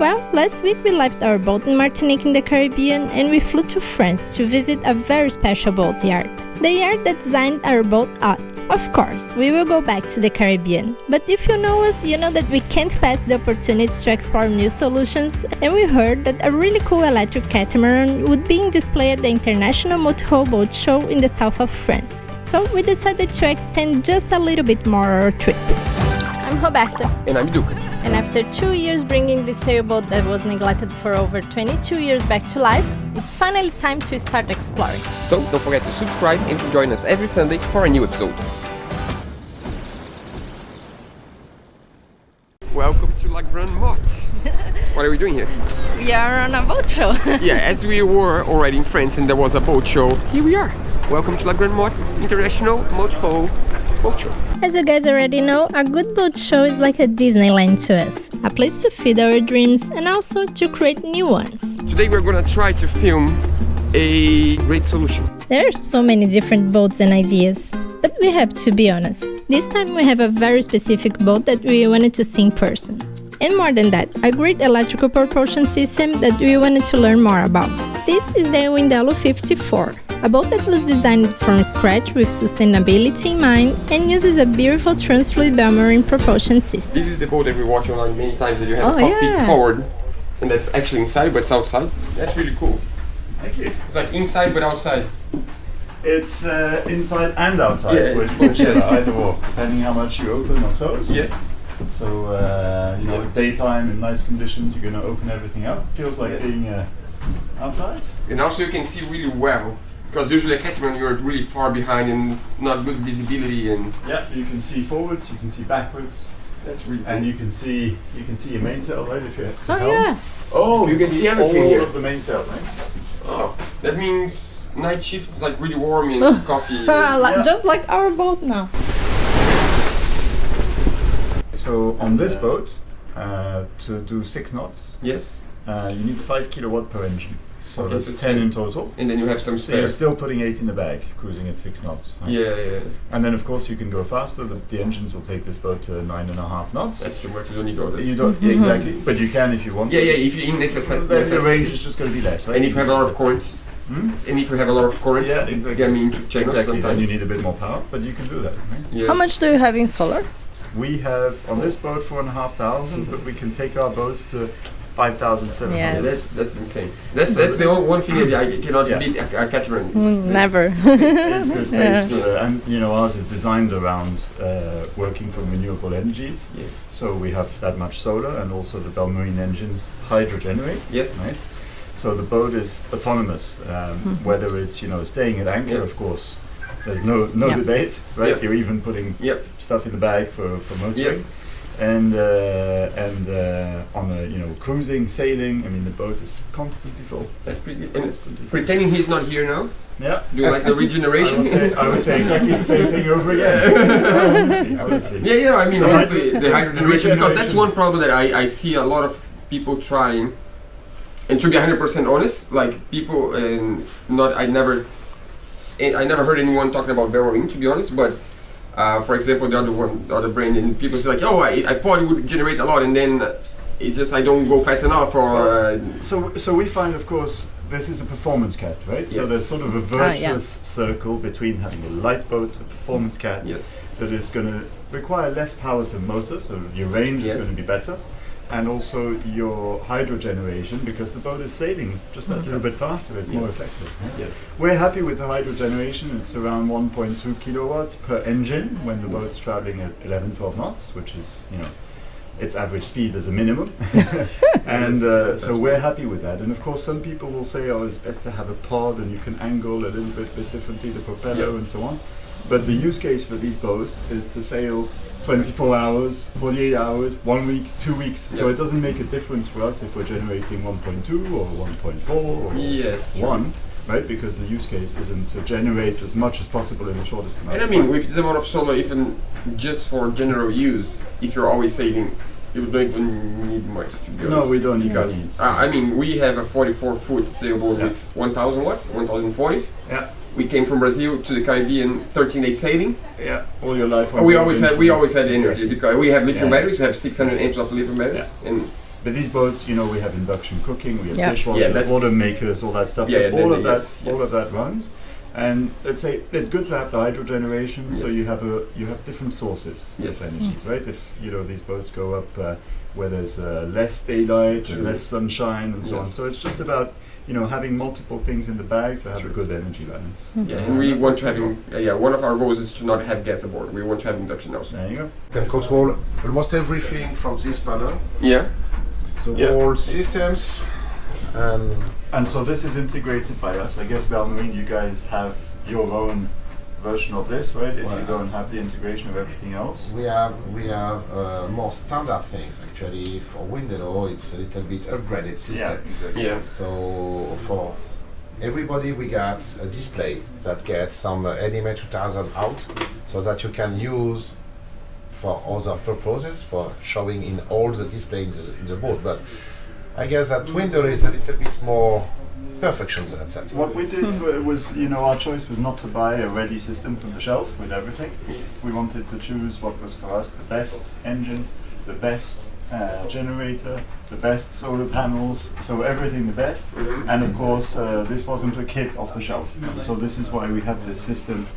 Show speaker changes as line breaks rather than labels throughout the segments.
Well, last week we left our boat in Martinique in the Caribbean and we flew to France to visit a very special boat yard. The yard that designed our boat out. Of course, we will go back to the Caribbean. But if you know us, you know that we can't pass the opportunity to explore new solutions, and we heard that a really cool electric catamaran would be in display at the International Multi-Hull Boat Show in the south of France. So we decided to extend just a little bit more our trip. I'm Roberta.
And I'm Duca.
And after 2 years bringing the sailboat that was neglected for over 22 years back to life, it's finally time to start exploring.
So don't forget to subscribe and to join us every Sunday for a new episode. Welcome to La Grande Motte. What are we doing here?
We are on a boat show.
Yeah, as we were already in France and there was a boat show, here we are. Welcome to La Grande Motte International Multi-Hull Boat Show.
As you guys already know, a good boat show is like a Disneyland to us. A place to feed our dreams and also to create new ones.
Today we're gonna try to film a great solution.
There are so many different boats and ideas, but we have to be honest. This time we have a very specific boat that we wanted to see in person. And more than that, a great electrical propulsion system that we wanted to learn more about. This is the Windelo 54, a boat that was designed from scratch with sustainability in mind and uses a beautiful Transfuid Bellmarine propulsion system.
This is the boat that we watch online many times that you have a cockpit forward and that's actually inside but it's outside. That's really cool.
Thank you.
It's like inside but outside.
It's inside and outside,
Yeah,
which either or, depending how much you open or close.
Yes.
So, daytime in nice conditions, you're going to open everything up. Feels like being outside.
And also you can see really well, because usually a catamaran you're really far behind and not good visibility and...
Yeah, you can see forwards, you can see backwards.
That's really cool.
And you can see your mainsail, right? If you have the helm.
Yeah.
Oh,
you can see everything
all
here.
of the mainsail, right?
Oh, that means night shift is like really warm and coffee.
Just like our boat now.
So on this boat, to do 6 knots,
Yes.
you need 5 kilowatt per engine. So
Okay,
that's
so
10 in total.
And then you have some
So you're
spare.
still putting 8 in the bag, cruising at 6 knots. Right?
Yeah.
And then of course you can go faster. The engines will take this boat to 9.5 knots.
That's too much, you don't need all that.
You don't exactly, but you can if you want.
Yeah,
to.
if you in necessary.
Then the range is just going to be less, right?
And if you have a lot of current.
Hmm?
And if you have a lot of current,
Yeah, exactly.
get me into check
Exactly. Then
sometimes.
you need a bit more power, but you can do that. Right?
Yeah.
How much do you have in solar?
We have on this boat 4,500, but we can take our boats to 5,700.
Yes.
Yeah, that's insane. That's the one thing that I cannot beat a catamaran.
Never.
Is the space for, and ours is designed around working from renewable energies.
Yes.
So we have that much solar, and also the Bellmarine engines hydrogenerate.
Yes.
Right. So the boat is autonomous, whether it's staying at anchor,
Yeah.
of course. There's no debate, right?
Yeah.
You're even putting
Yep.
stuff in the bag for motoring. And on a cruising, sailing, I mean the boat is constantly full.
That's pretty good. And
Constantly full.
pretending he's not here now.
Yeah.
Do you like the regeneration?
I would say exactly the same thing over again. Honestly.
Yeah. I mean,
The
honestly, the hydrogeneration, because that's
regeneration.
one problem that I see a lot of people trying. And to be 100% honest, like people, I never heard anyone talking about Bellmarine, to be honest. But for example, the other brand, and people say like, oh, I thought it would generate a lot, and then it's just I don't go fast enough, or.
So we find, of course, this is a performance cat, right? So
Yes.
there's sort of a virtuous circle between having a light boat, a performance cat,
Yes.
that is going to require less power to motor, so your range
Yes.
is going to be better, and also your hydrogeneration, because the boat is sailing just that little bit faster, it's more
Yes.
effective. Yeah?
Yes.
We're happy with the hydrogeneration. It's around 1.2 kilowatts per engine when the boat's traveling at 11, 12 knots, which is, its average speed as a minimum. And so we're happy with that. And of course, some people will say, oh, it's best to have a pod and you can angle a little bit differently the propeller and so on. But the use case for these boats is to sail 24 hours, 48 hours, 1 week, 2 weeks. So it doesn't make a difference for us if we're generating 1.2 or 1.4 or
Yes.
1, right? Because the use case isn't to generate as much as possible in the shortest amount
And I
of
mean,
time.
with this amount of solar, even just for general use, if you're always saving, you don't even need much, to be honest.
No, we don't need
Because,
need.
I mean, we have a 44-foot sailboat with 1,000 watts, 1,040.
Yeah.
We came from Brazil to the Caribbean, 13-day sailing.
Yeah, all your life.
We always had energy
Exactly.
because we have lithium
Yeah.
batteries. We have 600 amps of lithium batteries, and
But these boats, we have induction cooking, we have
Yeah.
dishwashers, water makers, all that stuff.
Yeah,
but all of that,
yes,
all of that runs. And let's say it's good to have the hydrogeneration, so
Yes.
you have different sources
Yes.
of energies, right? If these boats go up where there's less daylight and
True.
less sunshine and so on.
Yes.
So it's just about having multiple things in the bag to have a good energy balance.
Yeah, and we want to have one of our goals is to not have gas aboard. We want to have induction also.
There you go.
You can control almost everything from this panel.
Yeah.
The
Yeah.
whole systems and
And so this is integrated by us. I guess Bellmarine, you guys have your own version of this, right? If you
Well,
don't have the integration of everything else.
we have more standard things actually. For Window, it's a little bit upgraded system.
exactly.
Yeah.
So for everybody, we got a display that gets some Anime 2000 out, so that you can use for other purposes, for showing in all the display in the boat. But I guess that window is a little bit more perfection than that.
What we did was, our choice was not to buy a ready system from the shelf with everything.
Yes.
We wanted to choose what was for us the best engine, the best generator, the best solar panels, so everything the best.
Mhm.
And of course, this wasn't a kit off the shelf. So this is why we have this system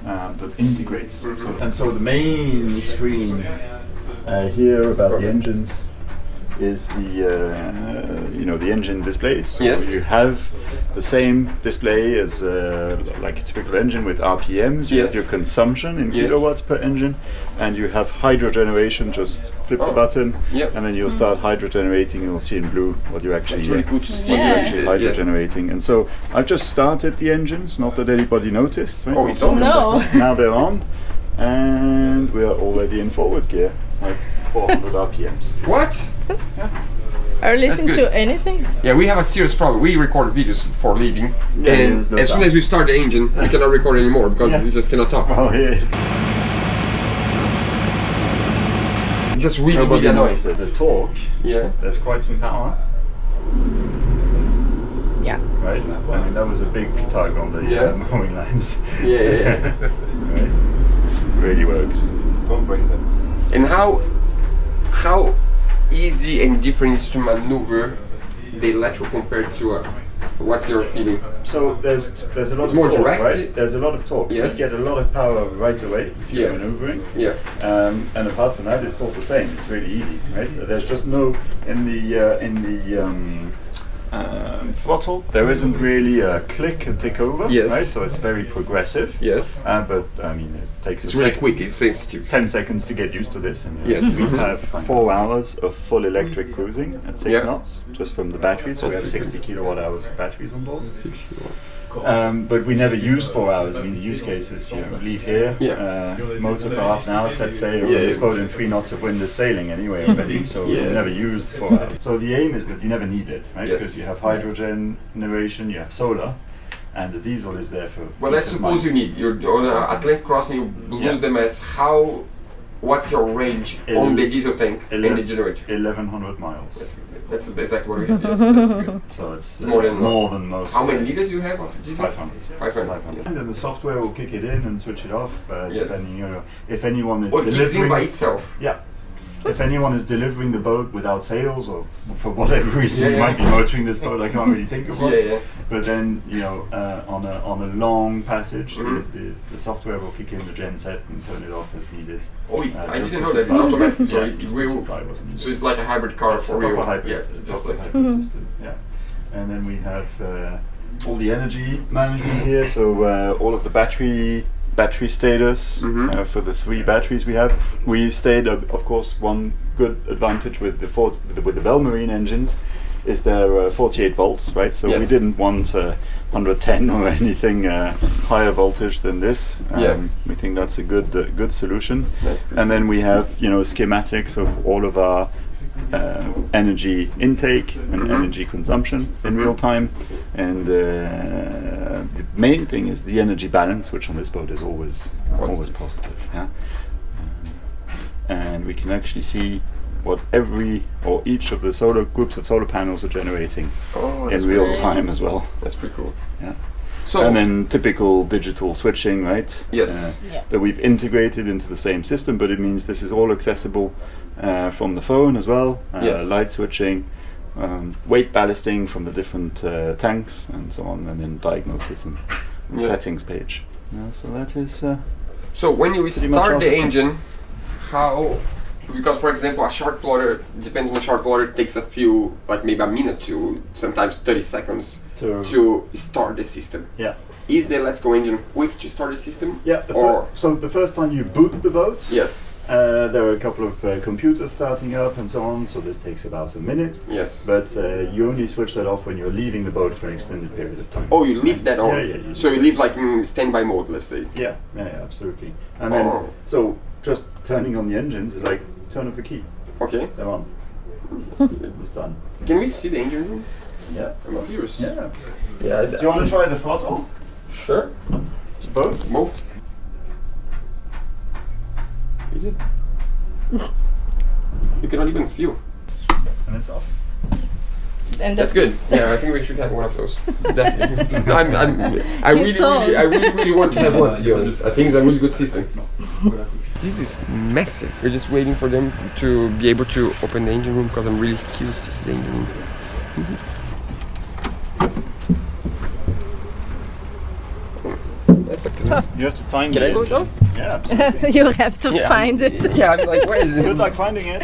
that integrates. And so the main screen here about the engines is the engine displays. So
Yes.
you have the same display as like a typical engine with RPMs. You have
Yes.
your consumption in
Yes.
kilowatts per engine, and you have hydrogeneration. Just flip the
Oh.
button,
Yep.
and then you'll start hydrogenerating. You'll see in blue what you actually
It's really good to see.
what you're
Yeah.
actually hydrogenerating. And so I've just started the engines. Not that anybody noticed. Right?
Oh, it's on.
No.
Now they're on, and we are already in forward gear, like 400 RPMs.
What?
Are you listening
good.
to anything?
Yeah, we have a serious problem. We record videos for living,
Yeah,
and
there's no
as soon
sound.
as we start the engine, we cannot record anymore because
Yeah.
we just cannot talk.
Oh, here it is.
It's just really,
Nobody
really annoying.
knows that the torque.
Yeah.
There's quite some power,
Yeah.
right? I mean, that was a big tug on the
Yeah.
mowing lines.
Yeah.
Right? Really works.
Don't break them.
And how easy and different is to maneuver the electro compared to what's your feeling?
So there's a lot
It's
of
more
torque,
direct.
right? There's a lot of torque. So
Yes.
you get a lot of power right away if you're
Yeah.
maneuvering.
Yeah.
And apart from that, it's all the same. It's really easy, right? There's just no in the throttle. There isn't really a click and tick over,
Yes.
right? So it's very progressive.
Yes.
But I mean, it takes
It's
a
really
sec-
quick. It's sensitive.
10 seconds to get used to this. And
Yes.
we have 4 hours of full electric cruising at 6
Yeah.
knots, just from the batteries. So we have
That's
60 kilowatt hours of batteries on board.
6 kilowatts.
But we never use 4 hours. I mean, the use case is, leave here,
Yeah.
motor for half an hour, set sail,
Yeah,
this
yeah.
boat in 3 knots of wind is sailing anyway already, so
Yeah.
we never used 4 hours. So the aim is that you never need it, right?
Yes.
Because you have hydrogen generation, you have solar, and the diesel is there for
Well, let's
peace of
suppose
mind.
you need. You're on an Atlantic crossing. You lose
Yeah.
them as how? What's your range on the diesel tank and the generator?
1100 miles.
That's exactly what we have. Yes, that's good.
So it's
More than
most.
How many liters you have of diesel?
500.
500.
500. And then the software will kick it in and switch it off,
Yes.
depending, if anyone is
Or it kicks in
delivering.
by itself.
Yeah. If anyone is delivering the boat without sails, or for whatever reason
Yeah,
you
yeah.
might be motoring this boat, I can't really think of one.
Yeah.
But then, on a long passage,
Mhm.
the software will kick in the gen set and turn it off as needed.
Oh, I
Just
didn't
to
know that. It's
supply-
automatic. So
yeah,
it
just to
will.
supply what's needed.
So it's like a hybrid car
It's
for
a proper
real.
hybrid,
Yeah,
it's a
just
proper
like.
hybrid system. Yeah. And then we have all the energy management here. So all of the battery status
Mhm.
for the 3 batteries we have. We stayed, of course, one good advantage with the Bellmarine engines is they're 48 volts, right? So we
Yes.
didn't want 110 or anything higher voltage than this.
Yeah.
We think that's a good solution.
That's pretty
And then we have schematics of all of our energy intake and
Mhm.
energy consumption in
Mhm.
real time, and the main thing is the energy balance, which on this boat is always positive. Yeah, and we can actually see what each of the groups of solar panels are generating
Oh,
in
that's
real
pretty-
time as well.
That's pretty cool.
Yeah.
So
And then typical digital switching, right?
yes.
Yeah.
That we've integrated into the same system, but it means this is all accessible from the phone as well,
Yes.
light switching, weight ballasting from the different tanks and so on, and then diagnosis and settings page. So that is.
So when you
pretty much
start
our
the
system.
engine, how? Because for example, a shark plotter depends on the shark plotter. Takes a few, like maybe a minute to sometimes 30 seconds to start the system.
Yeah.
Is the electrical engine quick to start the system?
Yeah. So the first time you boot the boat,
Yes.
there are a couple of computers starting up and so on. So this takes about a minute.
Yes.
But you only switch that off when you're leaving the boat for an extended period of time.
Oh, you leave that on.
Yeah.
So you leave like in standby mode, let's say.
Yeah, absolutely. And then, so just turning on the engines is like turn of the key.
Okay.
They're on. It's done.
Can we see the engine room?
Yeah.
I'm curious.
Yeah.
Yeah.
Do you want to try the throttle?
Sure.
Both?
Both. Is it? You cannot even feel.
And it's off.
And
That's good. Yeah, I think we should have one of those. Definitely. I
He's sold.
really want to have one. To be honest, I think it's a really good system. This is massive. We're just waiting for them to be able to open the engine room because I'm really curious to see the engine room. That's a cool.
You have to find
Can
the
I go
engine.
down?
Yeah, absolutely.
You have to
Yeah.
find it.
Yeah, I'm like, where is it?
Good luck finding it.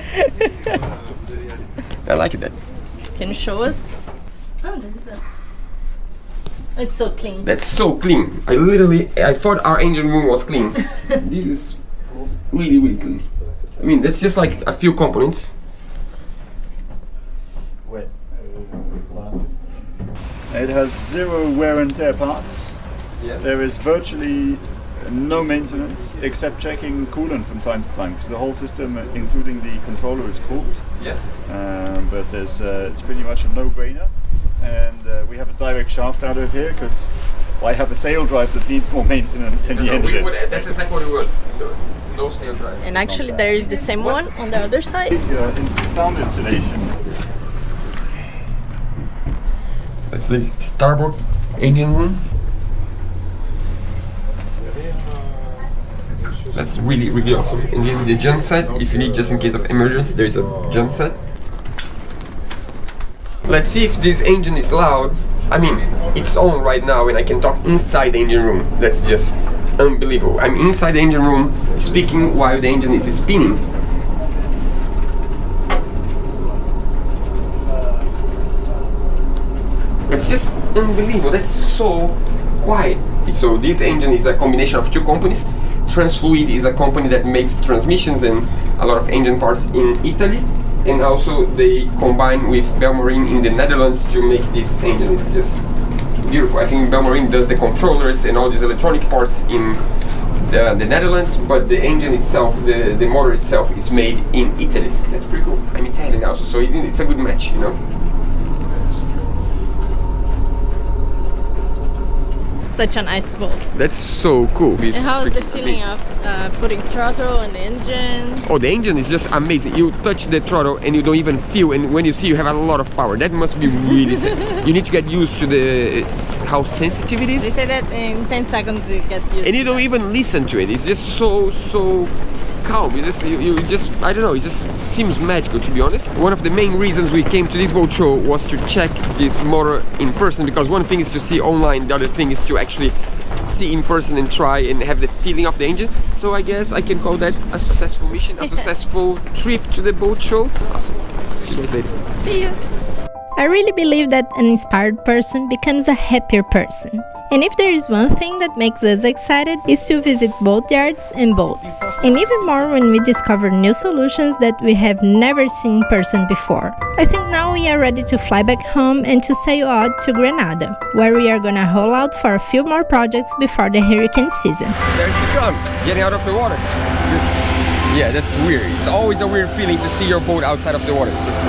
I like it.
Can you show us? Oh, there's a. It's so clean.
That's so clean. I thought our engine room was clean. This is really, really clean. I mean, that's just like a few components.
Wait. It has 0 wear and tear parts.
Yes.
There is virtually no maintenance except checking coolant from time to time because the whole system, including the controller, is cooled.
Yes.
But there's it's pretty much a no-brainer, and we have a direct shaft out of here because I have a sail drive that needs more maintenance than the engine.
That's exactly what we want. No sail drive.
And actually, there is the same one on the other side.
Sound insulation.
That's the starboard engine room. That's really, really awesome. And this is the genset. If you need, just in case of emergency, there is a genset. Let's see if this engine is loud. I mean, it's on right now and I can talk inside the engine room. That's just unbelievable. I'm inside the engine room speaking while the engine is spinning. That's just unbelievable. That's so quiet. So this engine is a combination of 2 companies. Transfuid is a company that makes transmissions and a lot of engine parts in Italy, and also they combine with Bellmarine in the Netherlands to make this engine. It's just beautiful. I think Bellmarine does the controllers and all these electronic parts in the Netherlands, but the engine itself, the motor itself, is made in Italy. That's pretty cool. I'm Italian also, so it's a good match, you know.
Such a nice boat.
That's so cool.
And how is the feeling of putting throttle on the engine?
Oh, the engine is just amazing. You touch the throttle and you don't even feel, and when you see, you have a lot of power. That must be really you need to get used to how sensitive it
They
is.
say that in 10 seconds you get used
And you don't even listen to it. It's just so calm. You just I don't know, it just seems magical, to be honest. One of the main reasons we came to this boat show was to check this motor in person, because one thing is to see online, the other thing is to actually see in person and try and have the feeling of the engine. So I guess I can call that a successful mission, a successful trip to the boat show. Awesome. See you guys later.
See you.
I really believe that an inspired person becomes a happier person. And if there is one thing that makes us excited, is to visit boatyards and boats. And even more when we discover new solutions that we have never seen in person before. I think now we are ready to fly back home and to sail out to Granada, where we are gonna haul out for a few more projects before the hurricane season.
There she comes, getting out of the water. Yeah, that's weird. It's always a weird feeling to see your boat outside of the water. It's just,